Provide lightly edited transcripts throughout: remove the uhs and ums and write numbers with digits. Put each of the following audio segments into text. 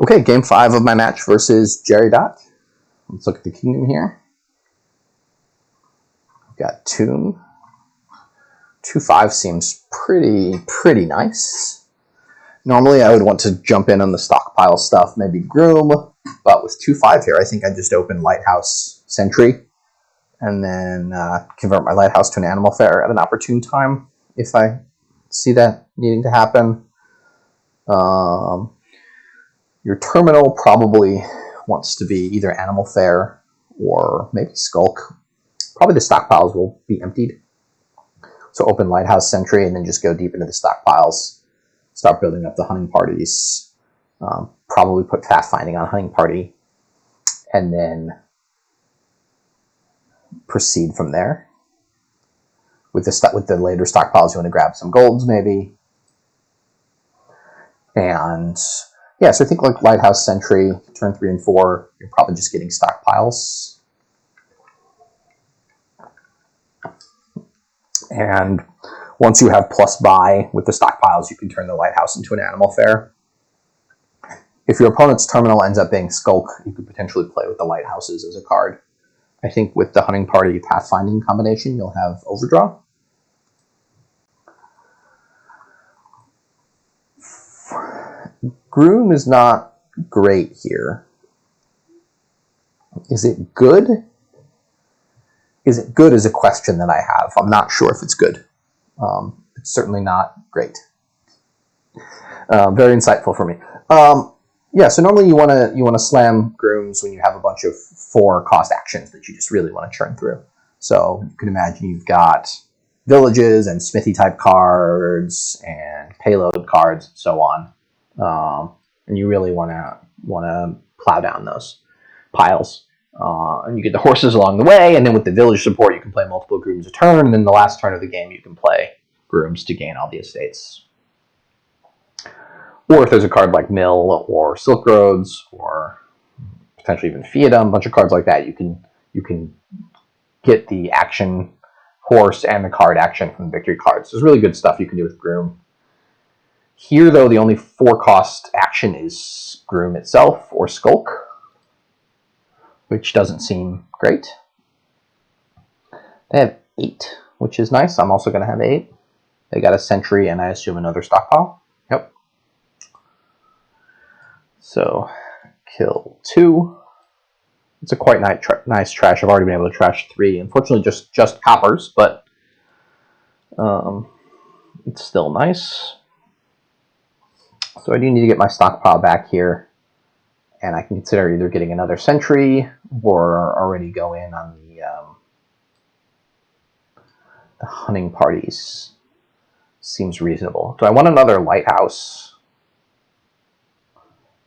Okay, game 5 of my match versus Jerrydot. Let's look at the kingdom here. We've got Tomb. 2-5 seems pretty nice. Normally I would want to jump in on the stockpile stuff, maybe Groom, but with 2-5 here, I think I just open Lighthouse Sentry and then convert my Lighthouse to an Animal Fair at an opportune time if I see that needing to happen. Your terminal probably wants to be either Animal Fair or maybe Skulk. Probably the stockpiles will be emptied. So open Lighthouse Sentry and then just go deep into the stockpiles. Start building up the hunting parties. Probably put Fast Finding on hunting party. And then proceed from there. With the later stockpiles, you want to grab some golds maybe. And yeah, so I think like Lighthouse Sentry, turn 3 and 4, you're probably just getting stockpiles. And once you have plus buy with the stockpiles, you can turn the Lighthouse into an Animal Fair. If your opponent's terminal ends up being Skulk, you could potentially play with the Lighthouses as a card. I think with the Hunting Party Pathfinding combination, you'll have Overdraw. Groom is not great here. Is it good? Is it good is a question that I have. I'm not sure if it's good. It's certainly not great. Very insightful for me. Yeah, so normally you want to slam Grooms when you have a bunch of 4-cost actions that you just really want to churn through. So you can imagine you've got villages and smithy type cards and payload cards and so on. And you really want to plow down those piles. And you get the horses along the way, and then with the village support, you can play multiple Grooms a turn, and then the last turn of the game, you can play Grooms to gain all the estates. Or if there's a card like Mill or Silk Roads, or potentially even Fiat, a bunch of cards like that, you can get the action horse and the card action from the victory cards. There's really good stuff you can do with Groom. Here, though, the only 4-cost action is Groom itself or Skulk, which doesn't seem great. They have 8, which is nice. I'm also going to have 8. They got a Sentry and I assume another stockpile. Yep. So, kill 2. It's a quite nice trash. I've already been able to trash 3. Unfortunately, just coppers, but it's still nice. So I do need to get my stockpile back here, and I can consider either getting another Sentry or already go in on the hunting parties. Seems reasonable. Do I want another Lighthouse?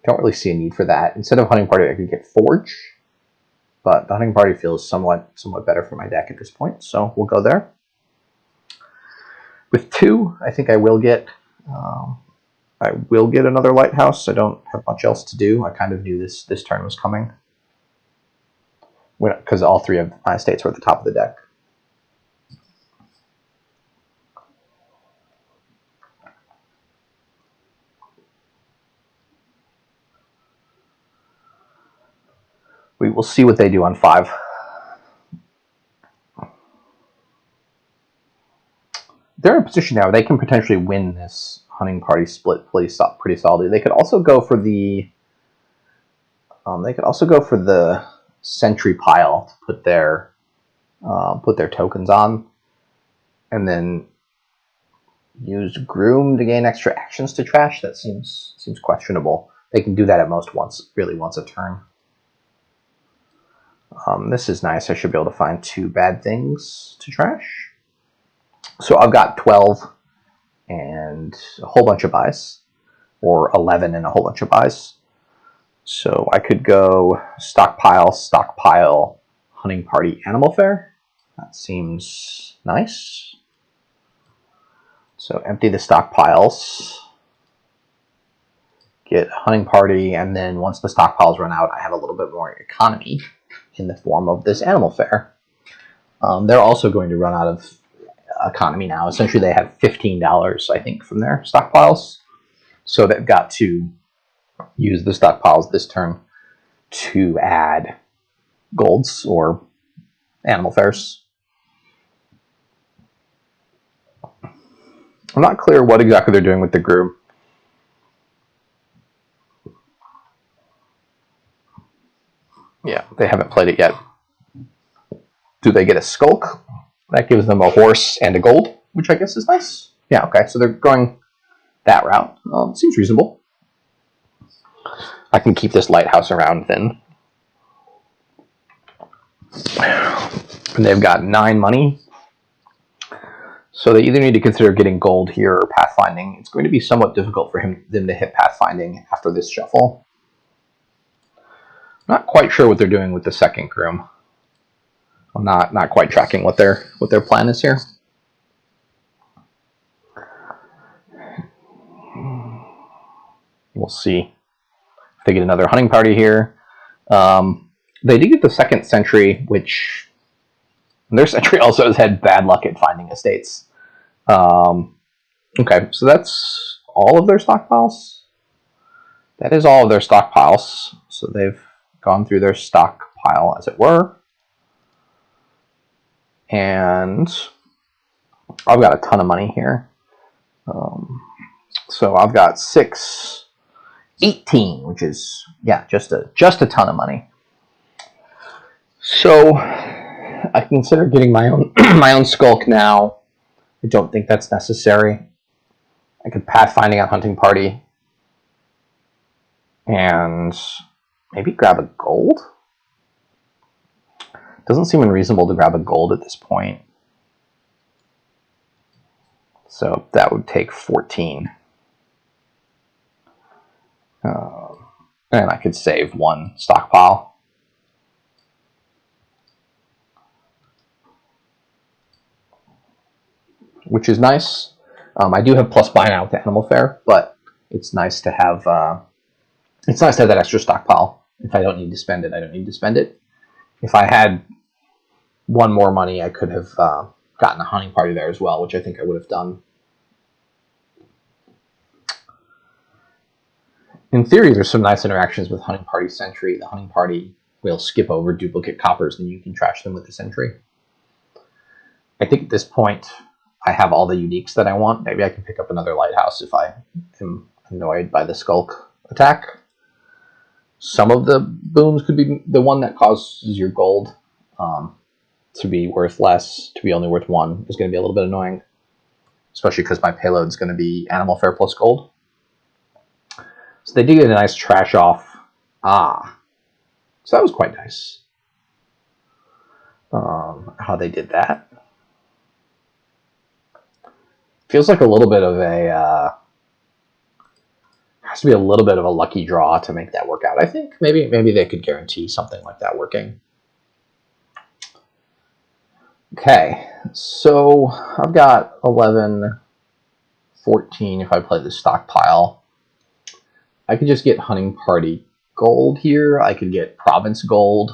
Don't really see a need for that. Instead of hunting party, I could get Forge, but the hunting party feels somewhat better for my deck at this point, so we'll go there. With 2, I think I will get another Lighthouse. I don't have much else to do. I kind of knew this turn was coming, because all 3 of my estates were at the top of the deck. We will see what they do on 5. They're in a position now where they can potentially win this hunting party split pretty solidly. They could also go for the Sentry pile to put their tokens on, and then use Groom to gain extra actions to trash. That seems questionable. They can do that at most once a turn. This is nice. I should be able to find 2 bad things to trash. So I've got 12 and a whole bunch of buys, or 11 and a whole bunch of buys. So I could go stockpile, hunting party, Animal Fair. That seems nice. So empty the stockpiles, get hunting party, and then once the stockpiles run out, I have a little bit more economy in the form of this Animal Fair. They're also going to run out of economy now. Essentially, they have $15, I think, from their stockpiles. So they've got to use the stockpiles this turn to add golds or animal fares. I'm not clear what exactly they're doing with the groom. Yeah, they haven't played it yet. Do they get a skulk? That gives them a horse and a gold, which I guess is nice. Yeah, okay, so they're going that route. Seems reasonable. I can keep this lighthouse around then. And they've got 9 money. So they either need to consider getting gold here or pathfinding. It's going to be somewhat difficult for them to hit pathfinding after this shuffle. Not quite sure what they're doing with the second groom. I'm not quite tracking what their plan is here. We'll see if they get another hunting party here. They did get the second sentry, which their sentry also has had bad luck at finding estates. Okay, so that's all of their stockpiles. That is all of their stockpiles. So they've gone through their stockpile, as it were. And I've got a ton of money here. So I've got 6, 18, which is, yeah, just a ton of money. So I consider getting my own my own skulk now. I don't think that's necessary. I could pathfinding on hunting party and maybe grab a gold. Doesn't seem unreasonable to grab a gold at this point. So that would take 14. And I could save 1 stockpile. Which is nice. I do have plus buy now with the animal fare, but it's nice to have that extra stockpile. If I don't need to spend it, I don't need to spend it. If I had 1 more money, I could have gotten a hunting party there as well, which I think I would have done. In theory, there's some nice interactions with hunting party sentry. The hunting party will skip over duplicate coppers, and you can trash them with the sentry. I think at this point, I have all the uniques that I want. Maybe I can pick up another lighthouse if I am annoyed by the skulk attack. Some of the boons could be the one that causes your gold to be worth less, to be only worth 1, is going to be a little bit annoying. Especially because my payload is going to be animal fare plus gold. So they did get a nice trash off. So that was quite nice. How they did that. Feels like a little bit of a has to be a little bit of a lucky draw to make that work out. I think maybe they could guarantee something like that working. Okay, so I've got 11, 14 if I play the stockpile. I could just get hunting party gold here. I could get province gold.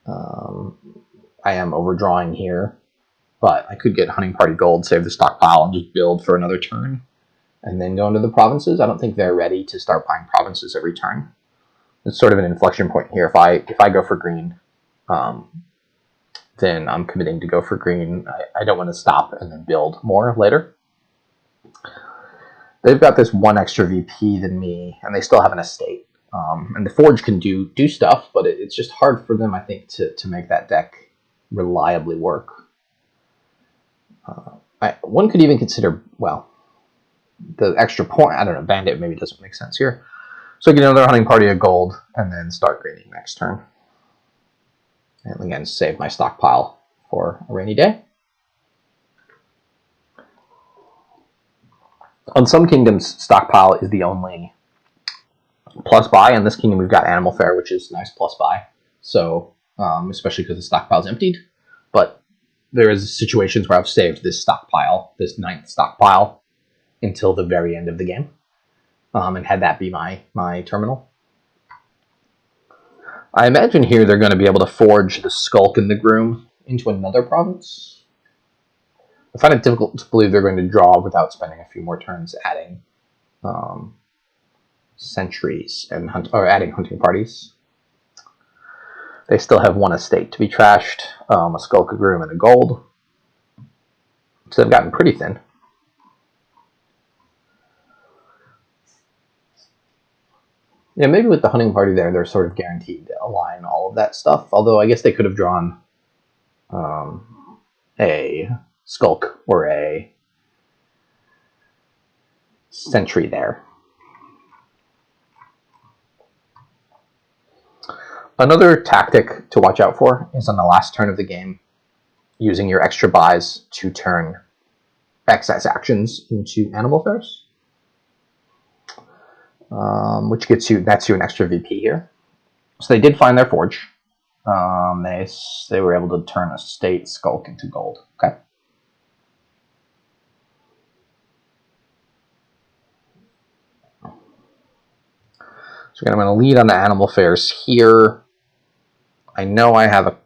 I am overdrawing here, but I could get hunting party gold, save the stockpile, and just build for another turn, and then go into the provinces. I don't think they're ready to start buying provinces every turn. It's sort of an inflection point here. If I go for green, then I'm committing to go for green. I don't want to stop and then build more later. They've got this 1 extra VP than me, and they still have an estate. And the Forge can do stuff, but it's just hard for them, I think, to make that deck reliably work. One could even consider, well, the extra point. I don't know, Bandit maybe doesn't make sense here. So I get another hunting party of gold, and then start greening next turn. And again, save my stockpile for a rainy day. On some kingdoms, stockpile is the only plus buy. In this kingdom, we've got animal fare, which is nice plus buy. So, especially because the stockpile is emptied. But there is situations where I've saved this stockpile, this 9th stockpile, until the very end of the game, and had that be my terminal. I imagine here they're going to be able to forge the Skulk and the Groom into another province. I find it difficult to believe they're going to draw without spending a few more turns adding sentries and adding hunting parties. They still have one estate to be trashed, a skulk, a groom, and a gold. So they've gotten pretty thin. Yeah, maybe with the hunting party there, they're sort of guaranteed to align all of that stuff. Although I guess they could have drawn a skulk or a sentry there. Another tactic to watch out for is on the last turn of the game, using your extra buys to turn excess actions into animal fairs, which nets you an extra VP here. So they did find their forge. They were able to turn a state skulk into gold. Okay. So again, I'm going to lead on the animal fairs here. I know I have a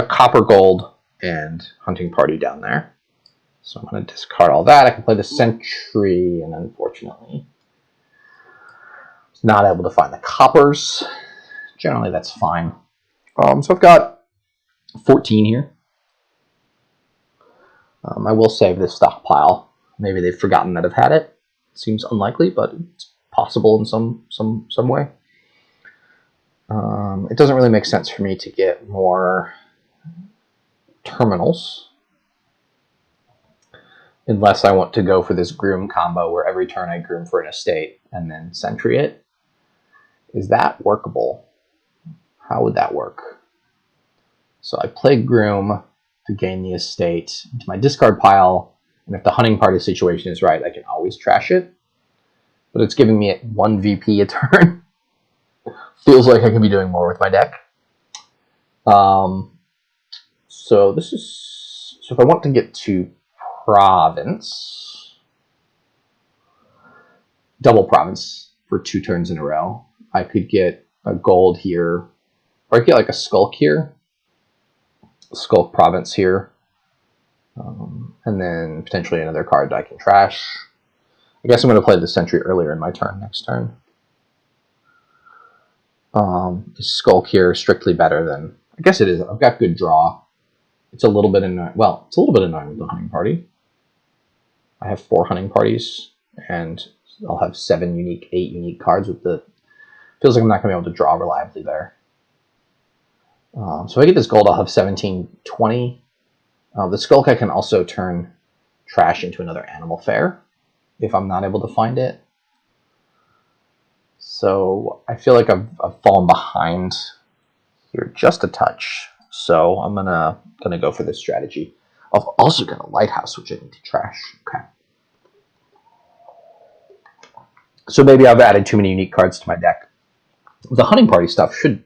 copper, gold, and hunting party down there. So I'm going to discard all that. I can play the sentry, and unfortunately, not able to find the coppers. Generally, that's fine. So I've got 14 here. I will save this stockpile. Maybe they've forgotten that I've had it. Seems unlikely, but it's possible in some way. It doesn't really make sense for me to get more terminals unless I want to go for this groom combo where every turn I groom for an estate and then sentry it. Is that workable? How would that work? So I play groom to gain the estate into my discard pile, and if the hunting party situation is right, I can always trash it. But it's giving me 1 VP a turn. Feels like I can be doing more with my deck. So if I want to get to province, double province for 2 turns in a row, I could get a gold here, or I could get like a skulk here, skulk province here, and then potentially another card I can trash. I guess I'm going to play the sentry earlier in my turn next turn. Skulk here is strictly better than, I guess it is. I've got good draw. It's a little bit annoying. Well, it's a little bit annoying with the hunting party. I have 4 hunting parties, and I'll have 8 unique cards with the. Feels like I'm not going to be able to draw reliably there. So if I get this gold, I'll have 17, 20. The skulk I can also turn trash into another animal fair if I'm not able to find it. So I feel like I've fallen behind here just a touch. So I'm gonna go for this strategy. I've also got a lighthouse, which I need to trash. Okay. So maybe I've added too many unique cards to my deck. The hunting party stuff should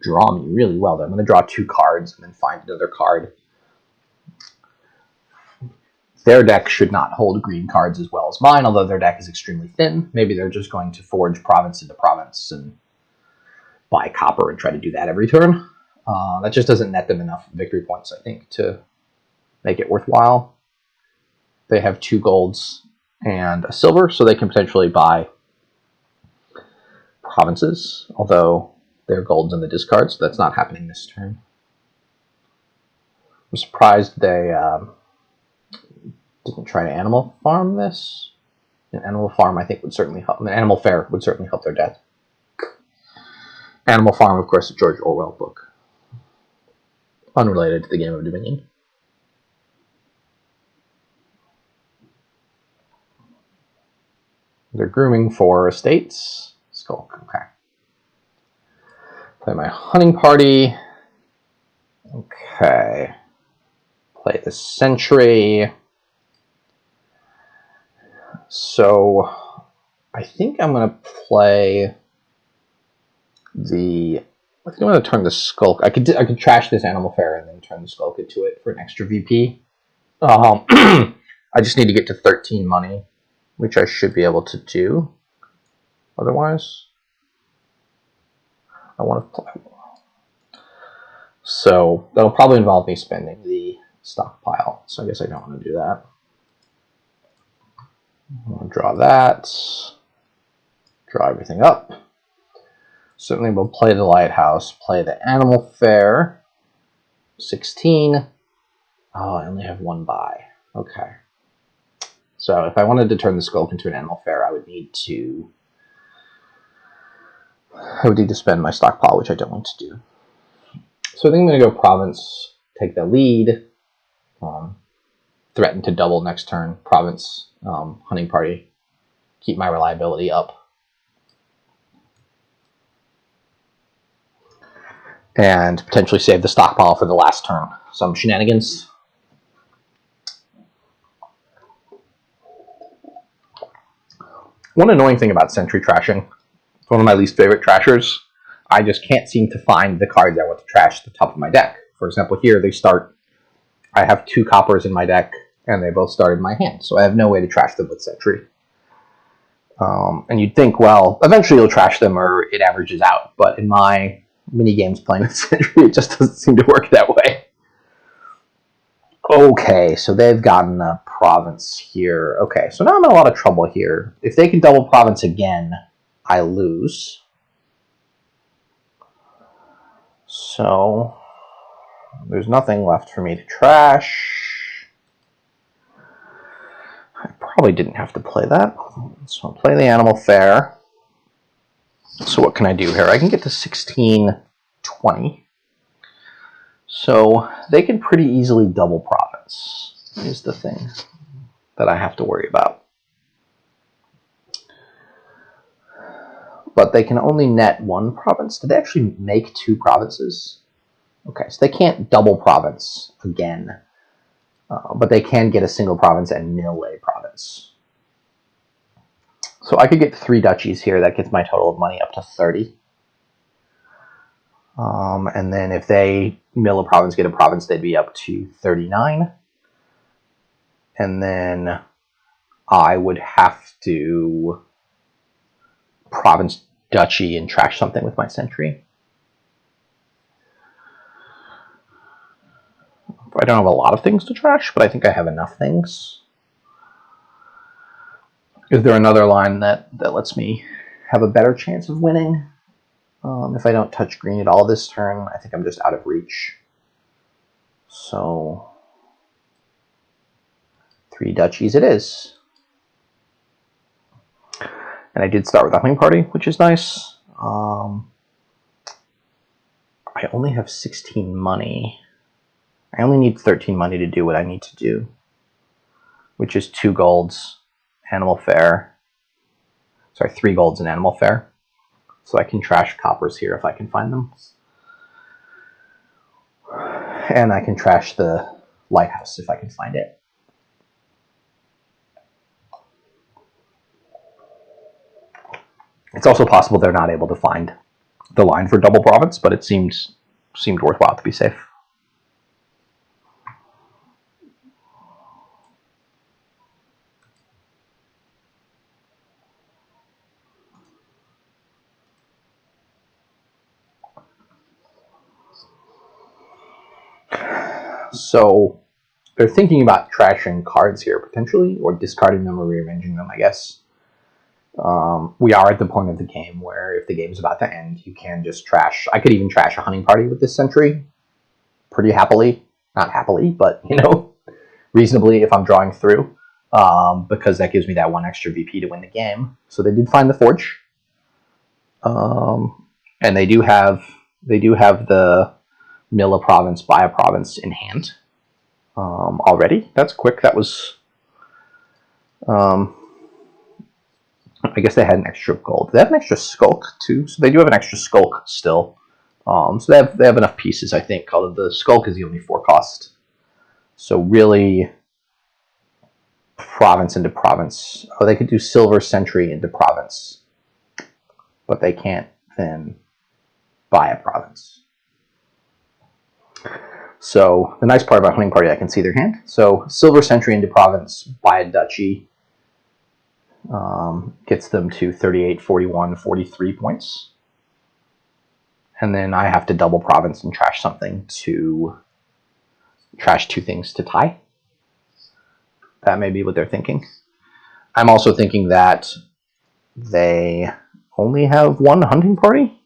draw me really well. I'm going to draw 2 cards and then find another card. Their deck should not hold green cards as well as mine, although their deck is extremely thin. Maybe they're just going to forge province into province and buy copper and try to do that every turn. That just doesn't net them enough victory points, I think, to make it worthwhile. They have 2 golds and a silver, so they can potentially buy provinces, although they're golds in the discard, so that's not happening this turn. I'm surprised they didn't try to animal farm this. An animal farm, I think, would certainly help. An animal fair would certainly help their deck. Animal Farm, of course, a George Orwell book. Unrelated to the game of Dominion. They're grooming for estates. Skulk, okay. Play my hunting party. Okay. Play the sentry. So I think I'm going to play the. I think I'm going to turn the skulk. I could trash this animal fair and then turn the skulk into it for an extra VP. I just need to get to 13 money, which I should be able to do. Otherwise, I want to play. So that'll probably involve me spending the stockpile. So I guess I don't want to do that. I'm going to draw Draw everything up. Certainly we'll play the lighthouse, play the animal fair. 16. Oh, I only have one buy. Okay. So if I wanted to turn the skulk into an animal fair, I would need to spend my stockpile, which I don't want to do. So I think I'm going to go province, take the lead, threaten to double next turn, province, hunting party, keep my reliability up. And potentially save the stockpile for the last turn. Some shenanigans. One annoying thing about Sentry trashing, it's one of my least favorite trashers, I just can't seem to find the cards I want to trash at the top of my deck. For example, here they start, I have 2 coppers in my deck, and they both start in my hand, so I have no way to trash them with Sentry. And you'd think, well, eventually you'll trash them or it averages out, but in my mini games playing with Sentry, it just doesn't seem to work that way. Okay, so they've gotten a province here. Okay, so now I'm in a lot of trouble here. If they can double province again, I lose. So there's nothing left for me to trash. I probably didn't have to play that. So I'll play the animal fair. So what can I do here? I can get to 16, 20. So they can pretty easily double province, is the thing that I have to worry about. But they can only net 1 province. Did they actually make 2 provinces? Okay, so they can't double province again, but they can get a single province and mill a province. So I could get 3 duchies here. That gets my total of money up to 30. And then if they mill a province, get a province, they'd be up to 39. And then I would have to province duchy and trash something with my Sentry. I don't have a lot of things to trash, but I think I have enough things. Is there another line that lets me have a better chance of winning? If I don't touch green at all this turn, I think I'm just out of reach. So 3 duchies it is. And I did start with a hunting party, which is nice. I only have 16 money. I only need 13 money to do what I need to do, which is 2 golds, animal fair. Sorry, 3 golds and animal fair. So I can trash coppers here if I can find them. And I can trash the lighthouse if I can find it. It's also possible they're not able to find the line for double province, but it seemed worthwhile to be safe. So they're thinking about trashing cards here potentially, or discarding them or rearranging them, I guess. We are at the point of the game where if the game's about to end, you can just trash. I could even trash a hunting party with this Sentry pretty happily. Not happily, but, you know, reasonably if I'm drawing through, because that gives me that 1 extra VP to win the game. So they did find the forge. And they do have the mill a province, buy a province in hand already. That's quick. That was... I guess they had an extra gold. They have an extra skulk too, so they do have an extra skulk still. So they have enough pieces, I think. Although the skulk is the only 4 cost. So really, province into province. Oh, they could do silver Sentry into province, but they can't then buy a province. So the nice part about hunting party, I can see their hand. So silver Sentry into province, buy a duchy. Gets them to 38, 41, 43 points. And then I have to double province and trash something to trash 2 things to tie. That may be what they're thinking. I'm also thinking that they only have one hunting party?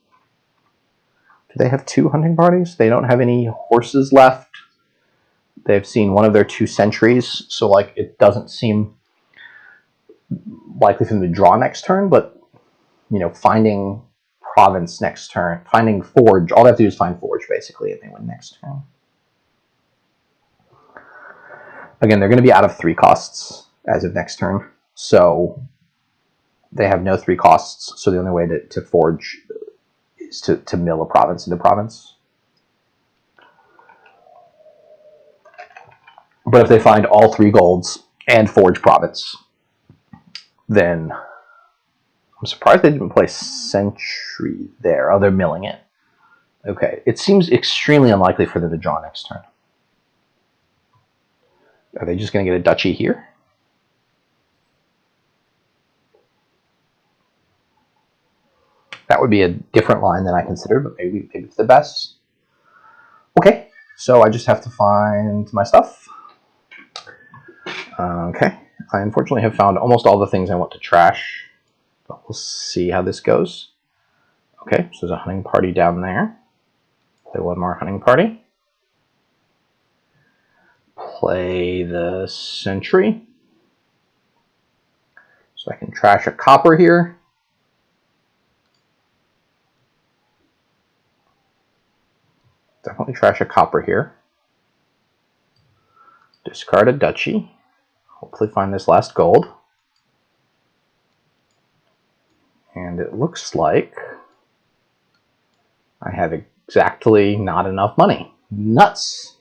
Do they have 2 hunting parties? They don't have any horses left. They've seen one of their 2 sentries, so like it doesn't seem likely for them to draw next turn, but you know, finding province next turn, finding forge, all they have to do is find forge basically, and they win next turn. Again, they're going to be out of 3 costs as of next turn, so they have no 3 costs, so the only way to forge is to mill a province into province. But if they find all 3 golds and forge province, then I'm surprised they didn't play sentry there. Oh, they're milling it. Okay, it seems extremely unlikely for them to draw next turn. Are they just going to get a duchy here? That would be a different line than I considered, but maybe it's the best. Okay, so I just have to find my stuff. Okay, I unfortunately have found almost all the things I want to trash, but we'll see how this goes. Okay, so there's a hunting party down there. Play one more hunting party. Play the sentry. So I can trash a copper here. Definitely trash a copper here. Discard a duchy. Hopefully find this last gold. And it looks like I have exactly not enough money. Nuts!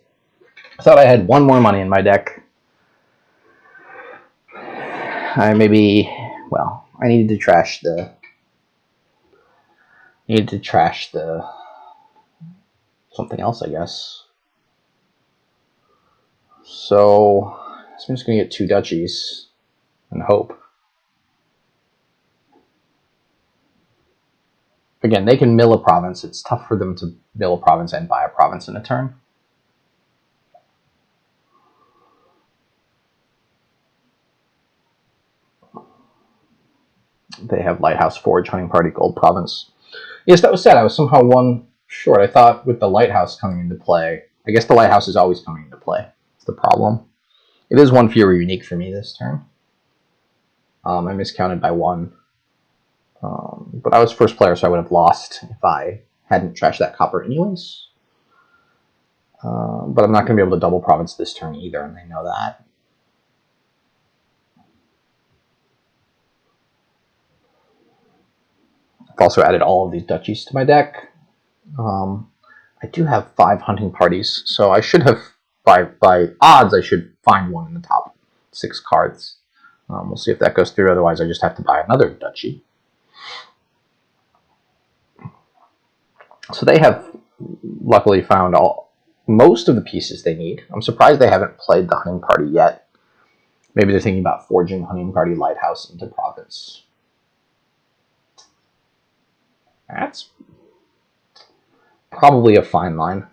I thought I had 1 more money in my deck. I needed to trash the something else, I guess. So I'm just going to get 2 duchies and hope. Again, they can mill a province. It's tough for them to mill a province and buy a province in a turn. They have Lighthouse, Forge, Hunting Party, Gold Province. Yes, that was sad. I was somehow 1 short. I thought with the Lighthouse coming into play, I guess the Lighthouse is always coming into play. That's the problem. It is 1 fewer unique for me this turn. I miscounted by 1. But I was first player, so I would have lost if I hadn't trashed that copper anyways. But I'm not going to be able to double province this turn either, and they know that. I've also added all of these duchies to my deck. I do have 5 hunting parties, so I should have, by odds, I should find 1 in the top 6 cards. We'll see if that goes through, otherwise I just have to buy another duchy. So they have luckily found most of the pieces they need. I'm surprised they haven't played the hunting party yet. Maybe they're thinking about forging hunting party Lighthouse into province. That's probably a fine line,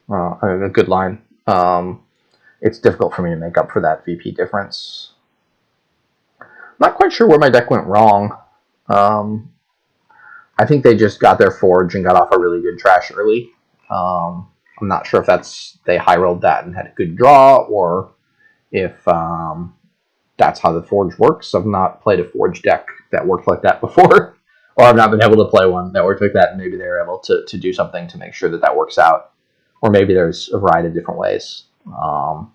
a good line. It's difficult for me to make up for that VP difference. I'm not quite sure where my deck went wrong. I think they just got their forge and got off a really good trash early. I'm not sure if they high rolled that and had a good draw, or if that's how the forge works. I've not played a forge deck that worked like that before, or I've not been able to play one that worked like that, and maybe they were able to do something to make sure that works out, or maybe there's a variety of different ways. Felt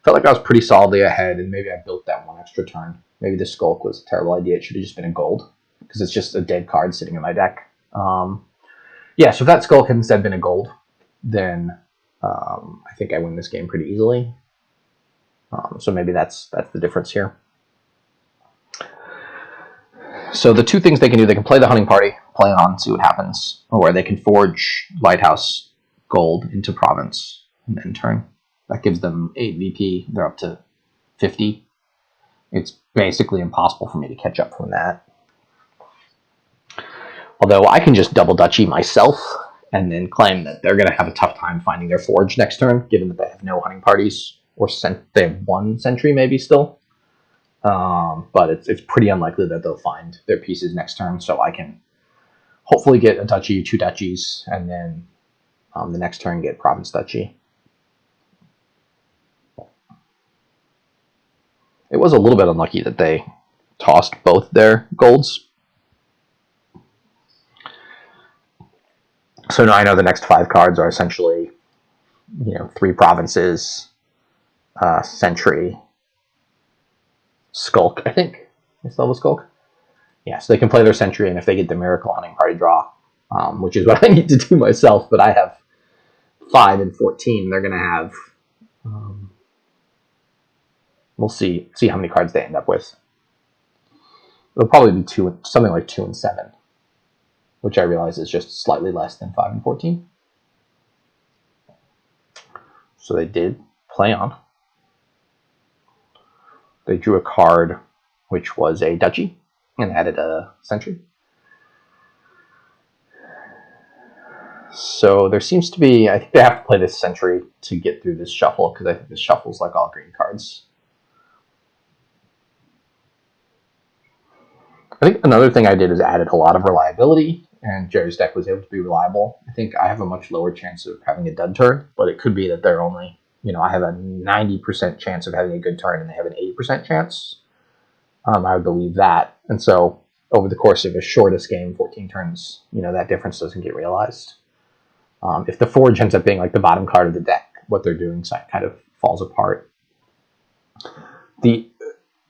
like I was pretty solidly ahead, and maybe I built that 1 extra turn. Maybe the Skulk was a terrible idea. It should have just been a gold, because it's just a dead card sitting in my deck. Yeah, so if that Skulk had instead been a gold, then I think I win this game pretty easily. So maybe that's the difference here. So the 2 things they can do, they can play the hunting party, play it on, see what happens, or they can forge Lighthouse gold into province and then turn. That gives them 8 VP. They're up to 50. It's basically impossible for me to catch up from that. Although I can just double duchy myself and then claim that they're going to have a tough time finding their forge next turn, given that they have no hunting parties, or they have 1 sentry maybe still. But it's pretty unlikely that they'll find their pieces next turn, so I can hopefully get a duchy, 2 duchies, and then the next turn get province duchy. It was a little bit unlucky that they tossed both their golds. So now I know the next 5 cards are essentially, 3 provinces, Sentry, Skulk, I think. They still have a Skulk? Yeah, so they can play their Sentry, and if they get the Miracle Hunting Party draw, which is what I need to do myself, but I have 5 and 14. They're going to have... we'll see how many cards they end up with. It'll probably be something like 2 and 7, which I realize is just slightly less than 5 and 14. So they did play on. They drew a card, which was a duchy, and added a Sentry. So there seems to be, I think they have to play this Sentry to get through this shuffle, because I think this shuffle's like all green cards. I think another thing I did is added a lot of reliability, and Jerry's deck was able to be reliable. I think I have a much lower chance of having a dud turn, but it could be that they're only, I have a 90% chance of having a good turn and they have an 80% chance. I would believe that. And so over the course of a shortest game, 14 turns, that difference doesn't get realized. If the Forge ends up being like the bottom card of the deck, what they're doing kind of falls apart.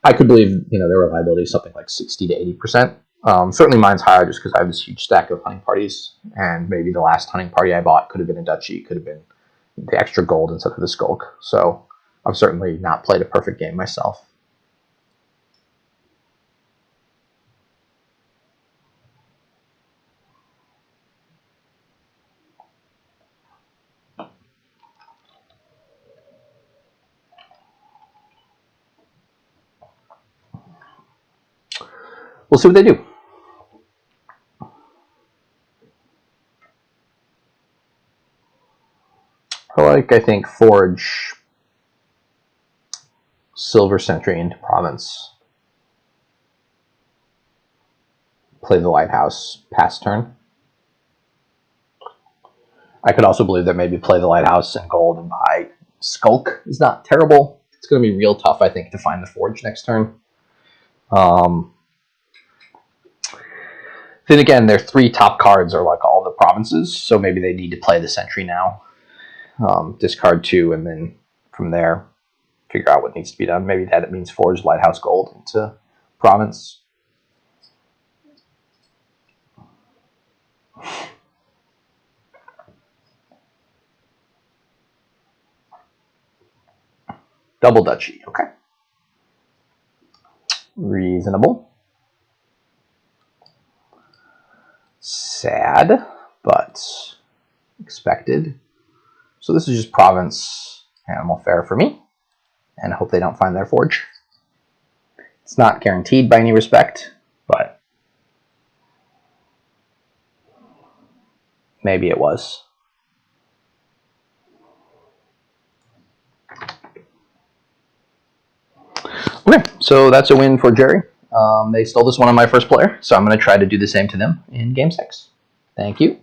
I could believe, their reliability is something like 60 to 80%. Certainly mine's higher just because I have this huge stack of hunting parties, and maybe the last hunting party I bought could have been a duchy, could have been the extra gold instead of the Skulk. So I've certainly not played a perfect game myself. We'll see what they do. I think, Forge Silver Sentry into Province. Play the Lighthouse, pass turn. I could also believe that maybe play the Lighthouse and gold and buy Skulk is not terrible. It's going to be real tough, I think, to find the Forge next turn. Then again, their 3 top cards are like all the provinces, so maybe they need to play the Sentry now. Discard 2, and then from there, figure out what needs to be done. Maybe that it means Forge Lighthouse Gold into Province. Double Duchy, okay. Reasonable. Sad, but expected. So this is just Province Animal Fare for me, and I hope they don't find their Forge. It's not guaranteed by any respect, but maybe it was. Okay, so that's a win for Jerry. They stole this one on my first player, so I'm going to try to do the same to them in Game 6. Thank you.